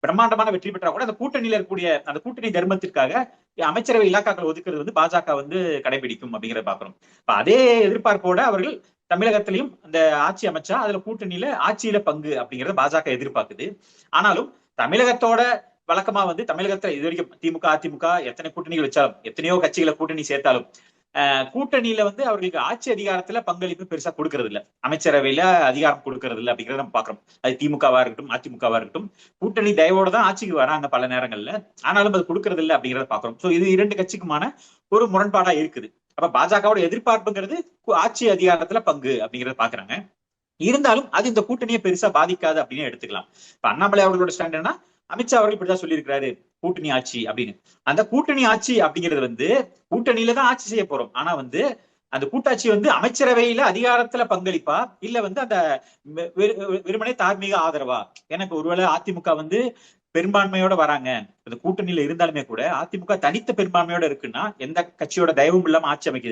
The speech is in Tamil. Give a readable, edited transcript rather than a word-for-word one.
பிரம்மாண்டமான வெற்றி பெற்றா கூட அந்த கூட்டணியில இருக்கக்கூடிய அந்த கூட்டணி தர்மத்திற்காக அமைச்சரவை இலாக்காக்கள் ஒதுக்குறது வந்து பாஜக வந்து கடைபிடிக்கும் அப்படிங்கிறத பாக்குறோம். இப்ப அதே எதிர்பார்ப்போட அவர்கள் தமிழகத்திலையும் அந்த ஆட்சி அமைச்சா அதுல கூட்டணியில ஆட்சியில பங்கு அப்படிங்கறத பாஜக எதிர்பார்க்குது. ஆனாலும் தமிழகத்தோட வழக்கமா வந்து தமிழகத்துல இது வரைக்கும் திமுக அதிமுக எத்தனை கூட்டணிகள் வச்சாலும் எத்தனையோ கட்சிகளை கூட்டணி சேர்த்தாலும் கூட்டணியில வந்து அவர்களுக்கு ஆட்சி அதிகாரத்துல பங்களிப்பு பெருசா கொடுக்கறது இல்ல, அமைச்சரவையில அதிகாரம் கொடுக்கறது இல்ல அப்படிங்கறத நம்ம பாக்குறோம். அது திமுகவா இருக்கட்டும் அதிமுகவா இருக்கட்டும் கூட்டணி தயவோட தான் ஆட்சிக்கு வராங்க பல நேரங்கள்ல, ஆனாலும் அது கொடுக்கறது இல்ல அப்படிங்கறத பாக்குறோம். சோ இது இரண்டு கட்சிக்குமான ஒரு முரண்பாடா இருக்குது. அப்ப பாஜகவோட எதிர்பார்ப்புங்கிறது ஆட்சி அதிகாரத்துல பங்கு அப்படிங்கறத பாக்குறாங்க. இருந்தாலும் அது இந்த கூட்டணியை பெருசா பாதிக்காது அப்படின்னு எடுத்துக்கலாம். இப்ப அண்ணாமலை அவர்களோட ஸ்டாண்ட் அமித்ஷா அவர்கள் இப்படிதான் சொல்லியிருக்கிறாரு கூட்டணி ஆட்சி அப்படின்னு. அந்த கூட்டணி ஆட்சி அப்படிங்கிறது வந்து கூட்டணியில தான் ஆட்சி செய்ய போறோம். ஆனா வந்து அந்த கூட்டாட்சி வந்து அமைச்சரவையில அதிகாரத்துல பங்களிப்பா இல்ல வந்து அந்த வெறுமனே தார்மீக ஆதரவா? எனக்கு ஒருவேளை அதிமுக வந்து பெரும்பான்மையோட வராங்க, அந்த கூட்டணியில இருந்தாலுமே கூட அதிமுக தனித்த பெரும்பான்மையோட இருக்குன்னா எந்த கட்சியோட தயவும் இல்லாம ஆட்சி அமைக்குது